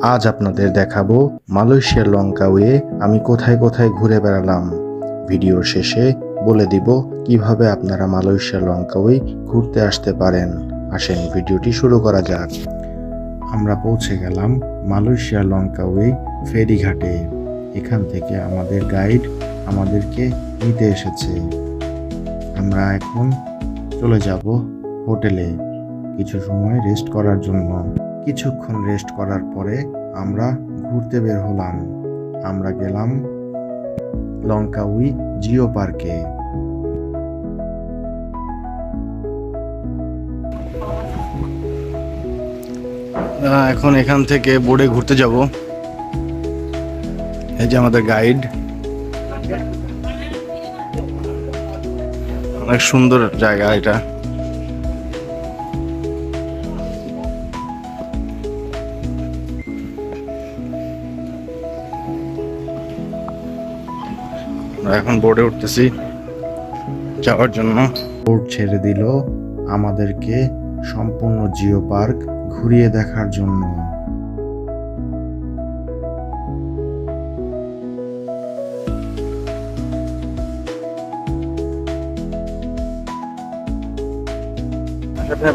আজ আপনাদের দেখাবো মালয়েশিয়ার লঙ্কাওয়ে আমি কোথায় কোথায় ঘুরে বেড়ালাম। ভিডিওর শেষে বলে দিব কিভাবে আপনারা মালয়েশিয়ার লঙ্কাওয়ে ঘুরতে আসতে পারেন। আসেন ভিডিওটি শুরু করা যাক। আমরা পৌঁছে গেলাম মালয়েশিয়ার লঙ্কাওয়ে ফেরিঘাটে। এখান থেকে আমাদের গাইড আমাদেরকে নিতে এসেছে। আমরা এখন চলে যাব হোটেলে কিছু সময় রেস্ট করার জন্য। কিছুক্ষণ রেস্ট করার পরে আমরা ঘুরতে বের হলাম। আমরা গেলাম লঙ্কাওয়ে জিও পার্কে। এখন এখান থেকে বোর্ডে ঘুরতে যাব। এই যে আমাদের গাইড। অনেক সুন্দর জায়গা এটা। এখন বোর্ডে উঠতেছি যাওয়ার জন্য। বোর্ড ছেড়ে দিল আমাদেরকে সম্পূর্ণ জিও পার্ক ঘুরিয়ে দেখার জন্য।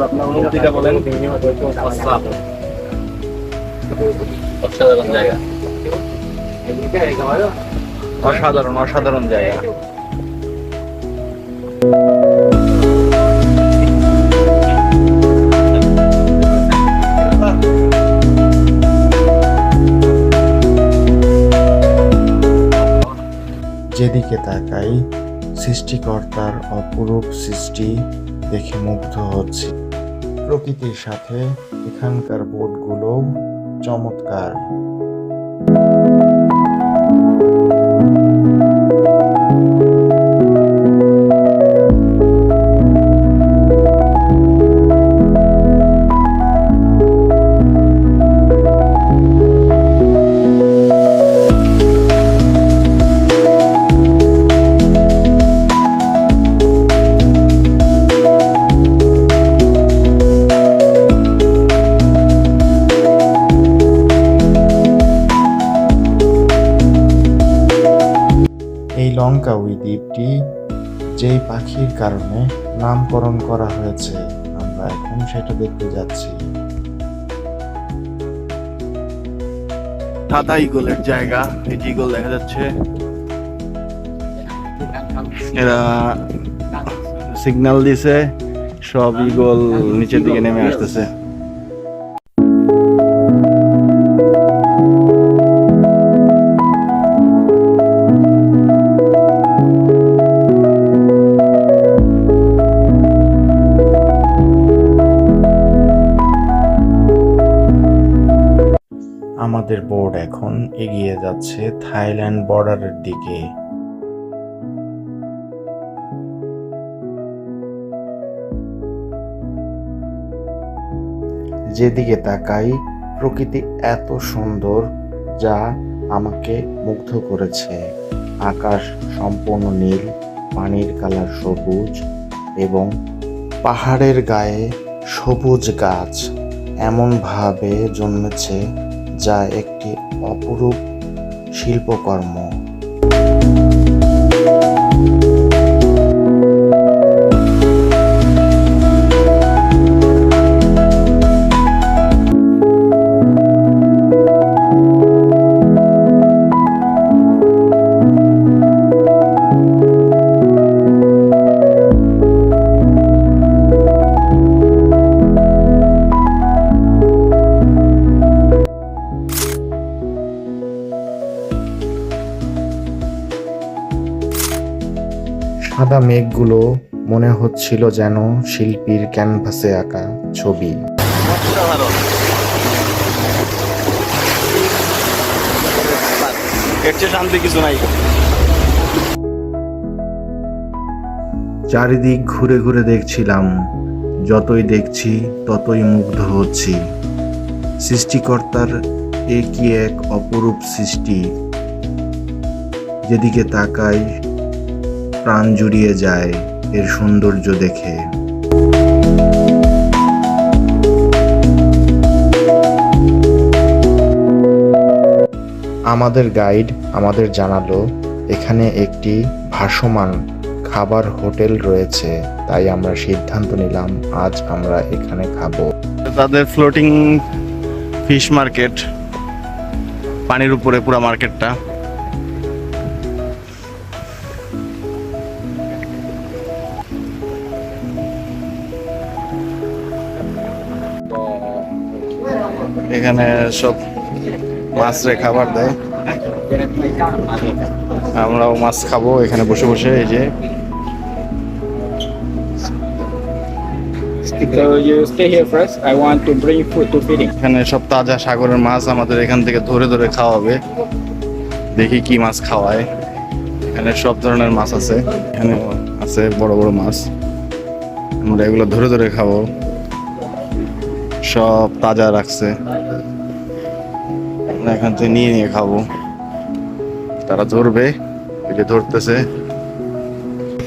আপনার অনুভূতিটা বলেন। অসাধারণ জায়গা, অসাধারণ অসাধারণ জায়গা। যেদিকে তাকাই সৃষ্টিকর্তার অপরূপ সৃষ্টি দেখে মুগ্ধ হচ্ছে। প্রকৃতির সাথে এখানকার বোটগুলোও চমৎকার। এই লঙ্কাওয়ে দ্বীপটি যেই পাখির কারণে নামকরণ করা হয়েছে, আমরা এখন সেটা দেখতে যাচ্ছি। সাদা ঈগলের জায়গা, এই যে ঈগল দেখা যাচ্ছে। এরা সিগন্যাল দিছে, সব ঈগল নিচের দিকে নেমে আসতেছে। আমাদের বোর্ড এখন এগিয়ে যাচ্ছে থাইল্যান্ড বর্ডারের দিকে। যেদিকে তাকাই প্রকৃতি এত সুন্দর যা আমাকে মুগ্ধ করেছে। আকাশ সম্পূর্ণ নীল, পানির কালার সবুজ এবং পাহাড়ের গায়ে সবুজ গাছ এমনভাবে জন্মেছে যা একটি অপরূপ শিল্পকর্ম। সাদা মেঘগুলো মনে হচ্ছিল যেন শিল্পীর ক্যানভাসে আঁকা ছবি। এর চেয়ে শান্তি কিছু নাই। চারিদিক ঘুরে ঘুরে দেখছিলাম, যতই দেখছি ততই মুগ্ধ হচ্ছি। সৃষ্টিকর্তার এ কি এক অপরূপ সৃষ্টি। যেদিকে তাকাই প্রাণ জুড়িয়ে যায় এর সৌন্দর্য দেখে। আমাদের গাইড আমাদের জানালো এখানে একটি ভাসমান খাবার হোটেল রয়েছে, তাই আমরা সিদ্ধান্ত নিলাম আজ আমরা এখানে খাবো। তাদের ফ্লোটিং ফিশ মার্কেট, পানির উপরে পুরো মার্কেটটা। এখানে সব মাছরে খাবার দেয়, আমরাও মাছ খাবো এখানে বসে বসে। এই যে So you stay here first. I want to bring food to feeding. এখানে সব তাজা সাগরের মাছ আমাদের এখান থেকে ধরে ধরে খাওয়াবে। দেখি কি মাছ খাওয়ায়। এখানে সব ধরনের মাছ আছে, এখানে আছে বড় বড় মাছ, আমরা এগুলো ধরে ধরে খাবো। সব তাজা রাখছে, আমরা এখান থেকে নিয়ে নিয়ে খাবো। তারা ধরবে, এই যে ধরতেছে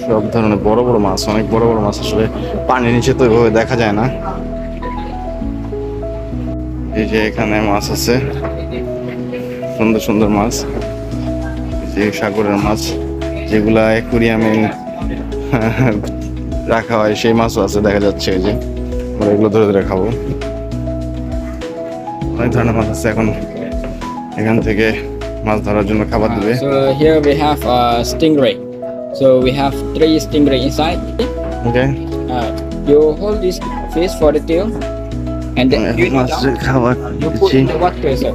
সব ধরনের বড় বড় মাছ, অনেক বড় বড় মাছ। আসলে পানির নিচে তো এভাবে দেখা যায় না। এই যে এখানে মাছ আছে, সুন্দর সুন্দর মাছ, যে সাগরের মাছ যেগুলা অ্যাকুরিয়ামে রাখা হয় সেই মাছও আছে দেখা যাচ্ছে। এই যে আমরা এগুলো ধরে ধরে খাবো। অনেক ধরনের মাছ আছে। এখন এখান থেকে মাছ ধরার জন্য খাবার দিবে। So here we have stingray. So we have 3 stingray inside. Okay, You hold this fish for the tail, and then you মাছের খাবার you put দিচ্ছি। in the water, sir.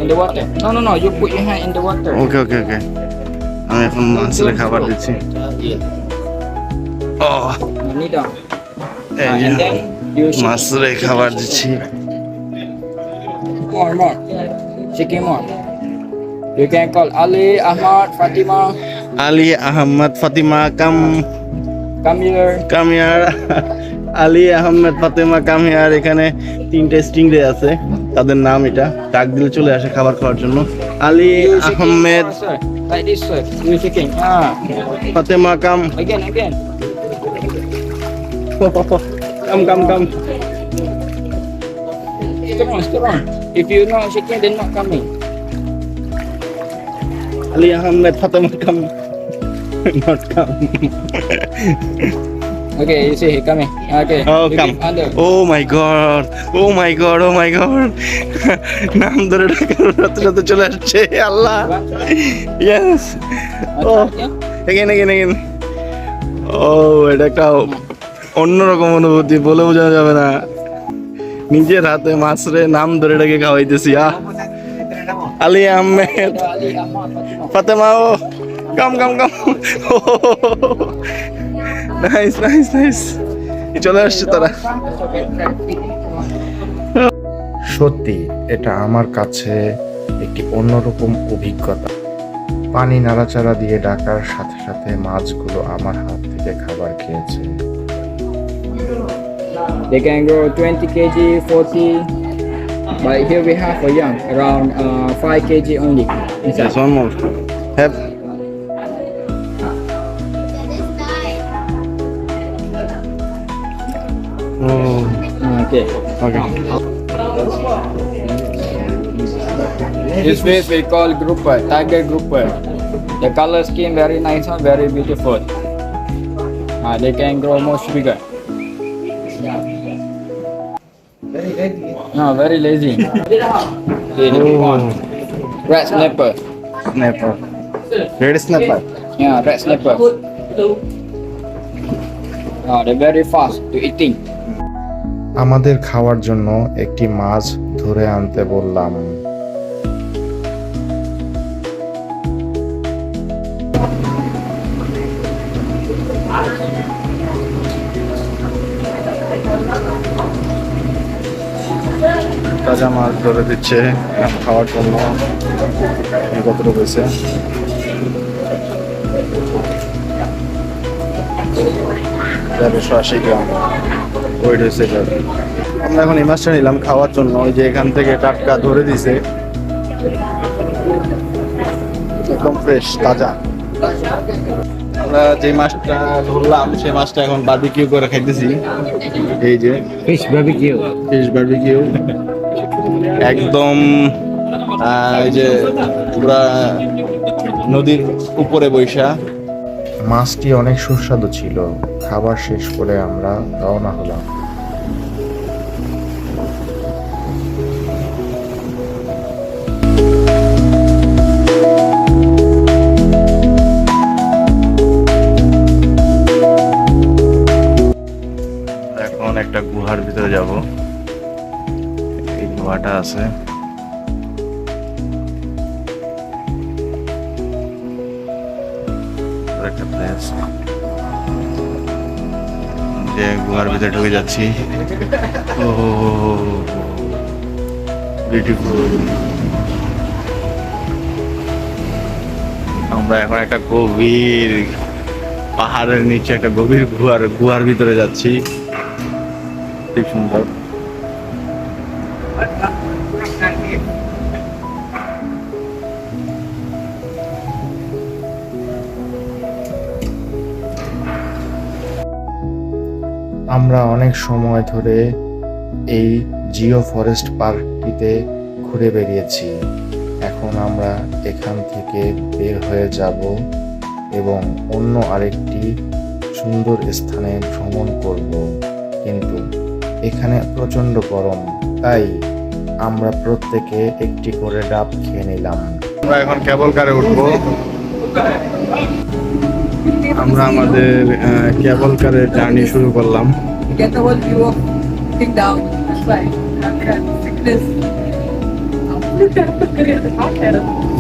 In the water. No. You put your hand in the water. ওকে ওকে ওকে, আমি এখন মাছের খাবার দিচ্ছি। ও Knee down. এই And যে then you shake মাছের খাবার দিচ্ছি। more. Shaking more. You can call Ali, Ahmad, Fatima. Ali Ahmad Fatima Come here. কামিয়ার। Ali Ahmed Fatema কামিয়ার। এখানে 3টে স্টিংরে আছে, তাদের নাম এটা। ডাক দিলে চলে আসে খাবার খাওয়ার জন্য। Ali You shaking Ahmed more, sir. Like this, sir. You shaking. Fatema Again. Come. Strong. If you not shaking, then not coming. Ali Ahmed Fatema not come. Okay, you see, coming. Okay. Oh, you come. keep under. Oh my god. নাম ধরে ডাকার সাথে সাথে চলে আসছে। আল্লাহ, yes. Again. ও, এটা একটা অন্যরকম অনুভূতি, বলে বোঝানো যাবে না। নিজের হাতে মাছরে নাম ধরে ডেকে খাওয়াইতেছি। Ali Ahmed Ali, Ahmad, Fatima. Fatema, ও কাম। নাইস। চলে আসছে তারা। সত্যি এটা আমার কাছে একটি অন্যরকম অভিজ্ঞতা। পানি নাড়াচাড়া দিয়ে ডাকার সাথে সাথে মাছগুলো আমার হাত থেকে খাবার খেয়েছে। They can grow 20 kg, 40. But here we have a young, around 5 kg only. Inside. Yes, one more. Have. Oh, Okay. okay. This fish we call grouper, tiger grouper. The color scheme very nice and very beautiful. They can grow much bigger. No, very lazy. They don't want. Red snapper. Snapper. Red snapper. Yeah, red snapper. They're very fast to eating. আমাদের খাওয়ার জন্য একটি মাছ ধরে আনতে বললাম। তাজা মাছ ধরে দিচ্ছে খাওয়ার জন্য। কতটুকু হয়েছে? 180 গ্রাম ওয়েট হয়েছে এটা। আমরা এখন এই মাছটা নিলাম খাওয়ার জন্য। ওই যে এখান থেকে টাটকা ধরে দিছে, একদম ফ্রেশ তাজা। আমরা যে মাছটা ধরলাম সেই মাছটা এখন বারবিকিউ করে খাইতেছি। এই যে Fish barbecue. ফিশ বারবিকিউ, একদম এই যে পুরা নদীর উপরে বৈশা। মাছটি অনেক সুস্বাদু ছিল। খাবার শেষ করে আমরা রওনা হলাম। এখন একটা গুহার ভিতরে যাব। এই গুহাটা আছে। একটা প্লেস যে গুহার ভিতরে ঢুকে যাচ্ছি। ও বিউটিফুল। আমরা এখন একটা গভীর পাহাড়ের নিচে একটা গভীর গুহার ভিতরে যাচ্ছি। খুব সুন্দর। আমরা অনেক সময় ধরে এই জিও ফরেস্ট পার্কটিতে ঘুরে বেরিয়েছি। এখন আমরা এখান থেকে বের হয়ে যাব এবং অন্য আরেকটি সুন্দর স্থানে ভ্রমণ করব, কিন্তু এখানে প্রচণ্ড গরম, তাই আমরা প্রত্যেকে একটি করে ডাব খেয়ে নিলাম। আমরা এখন কেবল কারে উঠবো। আমরা আমাদের কেবল কারের জার্নি শুরু করলাম। Get the whole view of thing down. That's why. Sickness.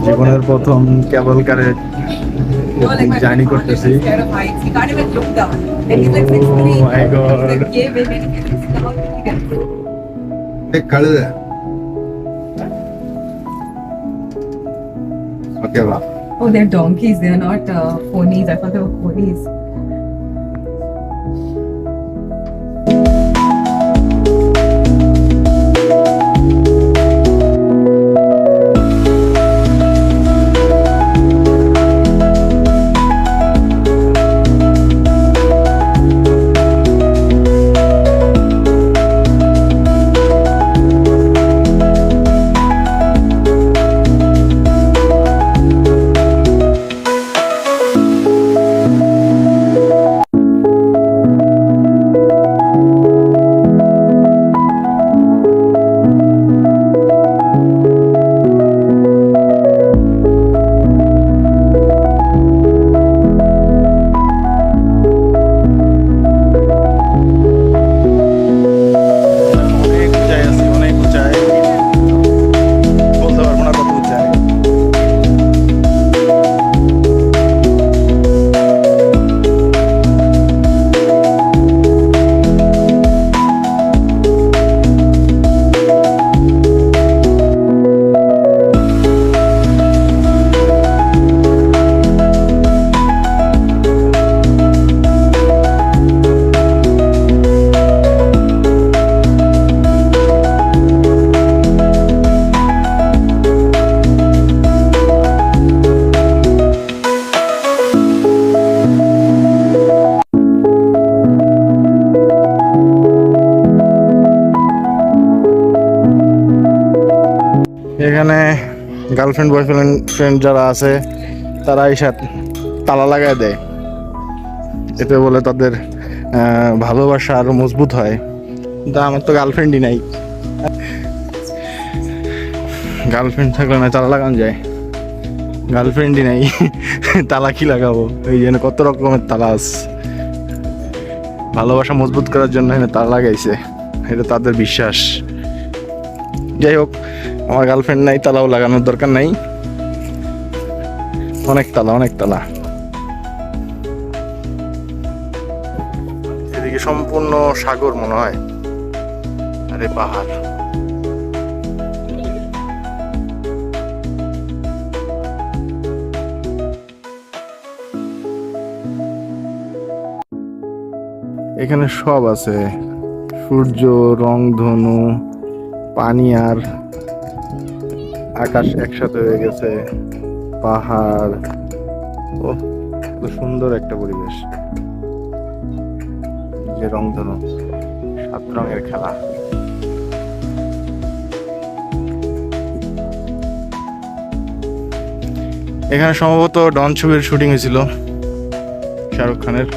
জীবনের প্রথম কেবল কারে জার্নি করতেছি। Scared of heights. He can't even look down. And he's like 6'3". Oh my God. He's like, yeah, baby, he can see how he can. ওকে বা Oh, they're donkeys. They're not ponies. I thought they were ponies. অনেক উঁচাই আছি, অনেক উঁচাই। বলতে পারবো না কত উঁচাই। এখানে girlfriend boyfriend যারা আছে তারা এই সাথে তালা লাগায় দেয়, এতে বলে তাদের ভালোবাসা আরো মজবুত হয়। কিন্তু আমার তো গার্লফ্রেন্ডই নাই। গার্লফ্রেন্ড থাকলে না তালা লাগানো যায়, গার্লফ্রেন্ডই নাই তালা কি লাগাবো? এই জন্য কত রকমের তালা আছে। ভালোবাসা মজবুত করার জন্য এখানে তালা লাগাইছে, এটা তাদের বিশ্বাস। যাই হোক, আমার গার্লফ্রেন্ড নাই, তালাও লাগানোর দরকার নাই। অনেক তালা, অনেক তালা। এদিকে সম্পূর্ণ সাগর মনে হয়, আরে পাহাড়। এখানে সব আছে, সূর্য, রংধনু, পানি আর আকাশ একসাথে হয়ে গেছে, পাহাড়। ও কত সুন্দর একটা পরিবেশ। যে রংধনু, 7 রঙের খেলা। এখানে সম্ভবত ডন ছবির শুটিং হয়েছিল শাহরুখ খানের।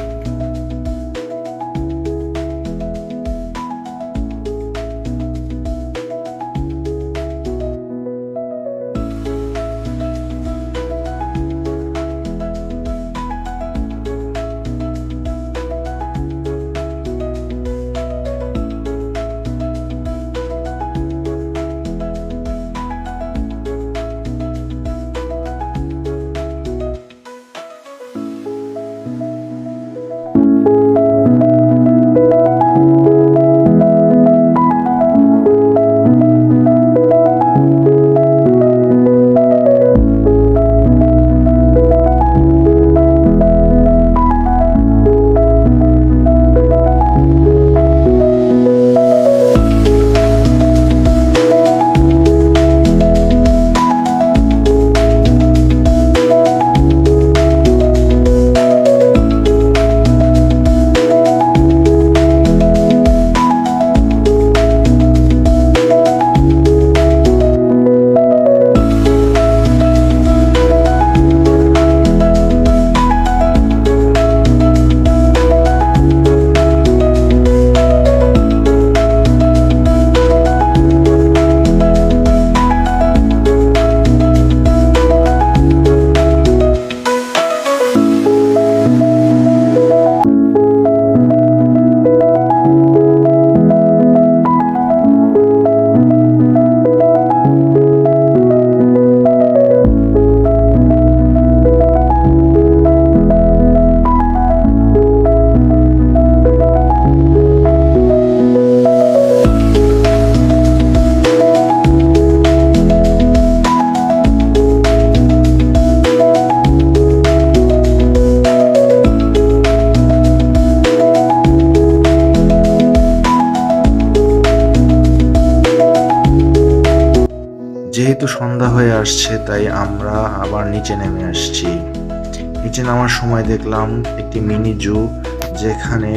যেহেতু সন্ধ্যা হয়ে আসছে তাই আমরা আবার নিচে নেমে আসছি। নিচে নামার সময় দেখলাম একটি মিনি জু, যেখানে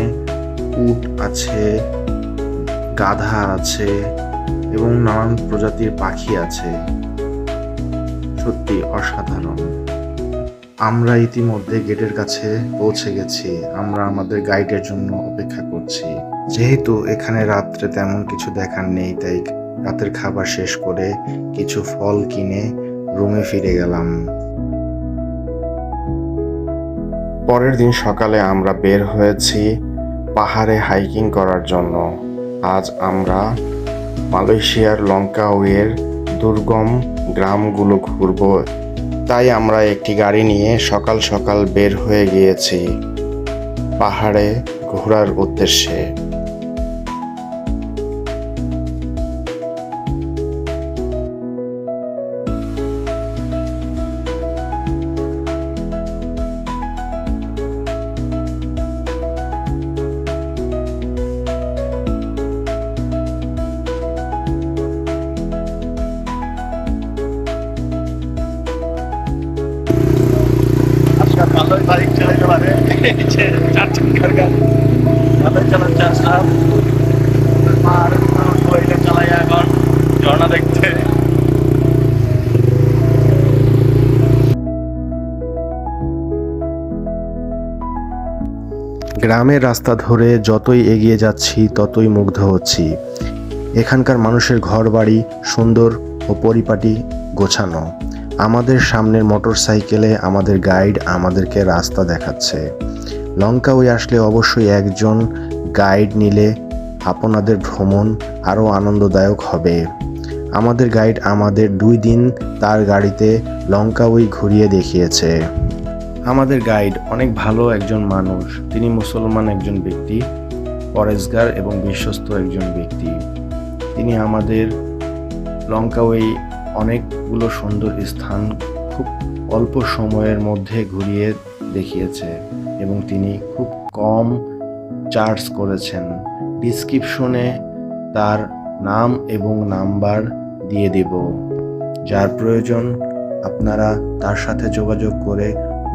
উট আছে, গাধা আছে এবং নানান প্রজাতির পাখি আছে। সত্যি অসাধারণ। আমরা ইতিমধ্যে গেটের কাছে পৌঁছে গেছি। আমরা আমাদের গাইডের জন্য অপেক্ষা করছি। যেহেতু এখানে রাত্রে তেমন কিছু দেখার নেই, তাই রাতের খাবার শেষ করে কিছু ফল কিনে রুমে ফিরে গেলাম। পরের দিন সকালে আমরা বের হয়েছি পাহাড়ে হাইকিং করার জন্য। আজ আমরা মালয়েশিয়ার লঙ্কাউইয়ের দুর্গম গ্রামগুলো ঘুরব, তাই আমরা একটি গাড়ি নিয়ে সকাল সকাল বের হয়ে গিয়েছি পাহাড়ে ঘোরার উদ্দেশ্যে। ভালোই বাইক চালাতে পারে, চার চাকার গাড়ি ভালোই চালাচ্ছে আসলাম। আর ওইটা চালাই এখন ঝর্ণা দেখতে। গ্রামের রাস্তা ধরে যতই এগিয়ে যাচ্ছি ততই মুগ্ধ হচ্ছি। এখানকার মানুষের ঘরবাড়ি সুন্দর ও পরিপাটি গোছানো। আমাদের সামনের মোটরসাইকেলে আমাদের গাইড আমাদেরকে রাস্তা দেখাচ্ছে। লঙ্কাউই আসলে অবশ্যই একজন গাইড নিলে আপনাদের ভ্রমণ আরও আনন্দদায়ক হবে। আমাদের গাইড আমাদের 2 দিন তার গাড়িতে লঙ্কাউই ঘুরিয়ে দেখিয়েছে। আমাদের গাইড অনেক ভালো একজন মানুষ। তিনি মুসলমান একজন ব্যক্তি, পরেজগার এবং বিশ্বস্ত একজন ব্যক্তি। তিনি আমাদের লঙ্কাউই অনেকগুলো সুন্দর স্থান খুব অল্প সময়ের মধ্যে ঘুরিয়ে দেখিয়েছে এবং তিনি খুব কম চার্জ করেছেন। ডিসক্রিপশনে তার নাম এবং নাম্বার দিয়ে দেব, যার প্রয়োজন আপনারা তার সাথে যোগাযোগ করে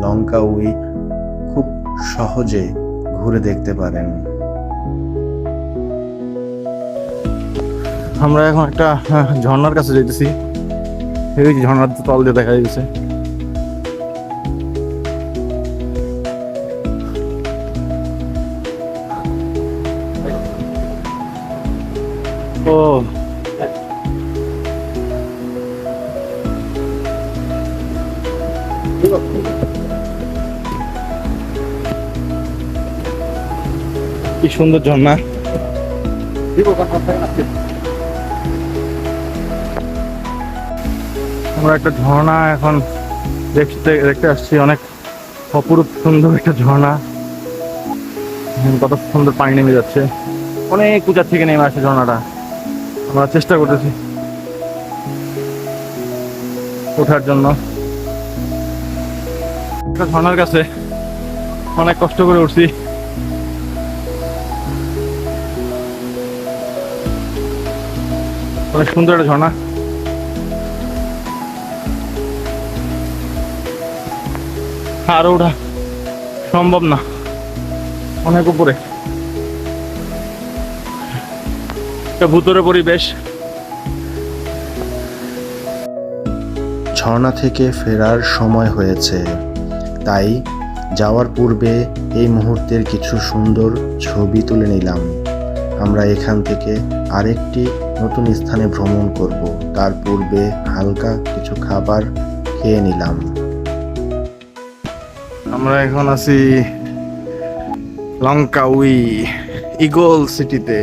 লঙ্কাউই খুব সহজে ঘুরে দেখতে পারেন। আমরা এখন একটা ঝর্ণার কাছে যাইতেছি। এই ঝর্ণার তল দিয়ে দেখা যাচ্ছে। ও কি সুন্দর ঝর্ণা। আমরা একটা ঝর্ণা এখন দেখতে আসছি, অনেক অপরূপ সুন্দর একটা ঝর্ণা। কত সুন্দর পানি নেমে যাচ্ছে, অনেক উঁচার থেকে নেমে আসে ঝর্ণাটা। আমরা চেষ্টা করতেছি ওঠার জন্য। একটা ঝর্ণার কাছে অনেক কষ্ট করে উঠছি। অনেক সুন্দর একটা ঝর্ণা। আরো ওঠা সম্ভব না, অনেক উপরে। একটা ভূতরে পরিবেশ। ঝর্ণা থেকে ফেরার সময় হয়েছে, তাই যাওয়ার পূর্বে এই মুহূর্তের কিছু সুন্দর ছবি তুলে নিলাম। আমরা এখান থেকে আরেকটি নতুন স্থানে ভ্রমণ করব, তার পূর্বে হালকা কিছু খাবার খেয়ে নিলাম। আমরা এখন আছি লঙ্কাউই ইগল সিটিতে।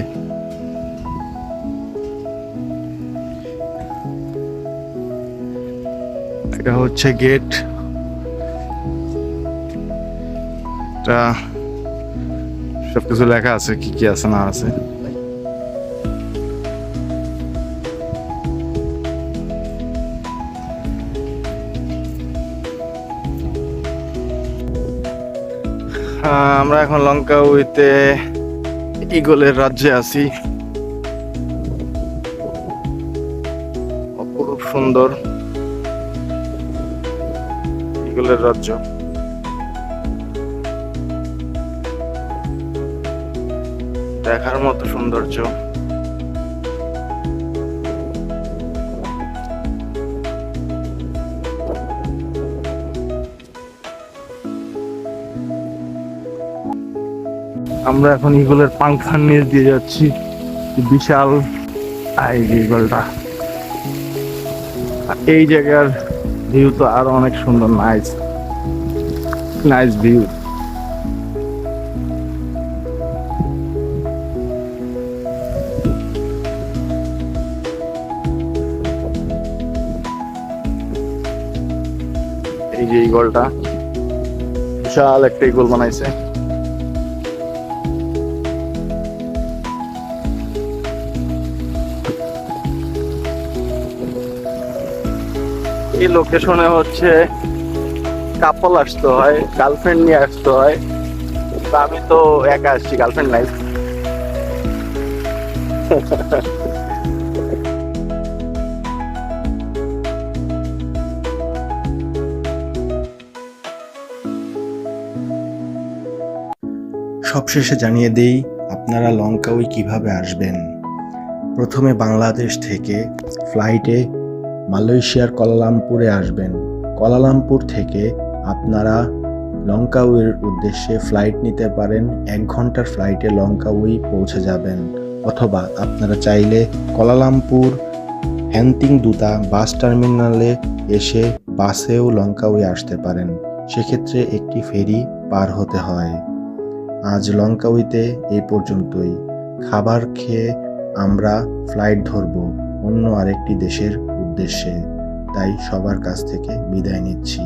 এটা হচ্ছে গেট। এটা সবকিছু লেখা আছে, কি কি আছে না আছে। আমরা এখন লঙ্কাউইতে ইগলের রাজ্যে আছি। অপরূপ সুন্দর ইগলের রাজ্য। দেখার মতো সৌন্দর্য। আমরা এখন ইগলের পাংখার নিচ দিয়ে যাচ্ছি। বিশাল ইগলটা। এই জায়গার ভিউ তো আরো অনেক সুন্দর। Nice nice view. এই যে ইগলটা, বিশাল একটা ইগল বানাইছে। এই লোকেশনে হচ্ছে কাপল আসতে হয়, গার্লফ্রেন্ড নিয়ে আসতে হয়। আমি তো একা আসছি, গার্লফ্রেন্ড নাই। সবশেষে জানিয়ে দেই আপনারা লঙ্কাউই কিভাবে আসবেন। প্রথমে বাংলাদেশ থেকে ফ্লাইটে মালয়েশিয়ার কুয়ালালামপুরে আসবেন। কুয়ালালামপুর থেকে আপনারা লঙ্কাউইয়ের উদ্দেশ্যে ফ্লাইট নিতে পারেন। 1 ঘন্টার ফ্লাইটে লঙ্কাউই পৌঁছে যাবেন। অথবা আপনারা চাইলে কুয়ালালামপুর হ্যান্তিং দুতা বাস টার্মিনালে এসে বাসেও লঙ্কাউই আসতে পারেন। সেক্ষেত্রে একটি ফেরি পার হতে হয়। আজ লঙ্কাউইতে এই পর্যন্তই। খাবার খেয়ে আমরা ফ্লাইট ধরব অন্য আরেকটি দেশের উদ্দেশ্যে। তাই সবার কাছ থেকে বিদায় নিচ্ছি।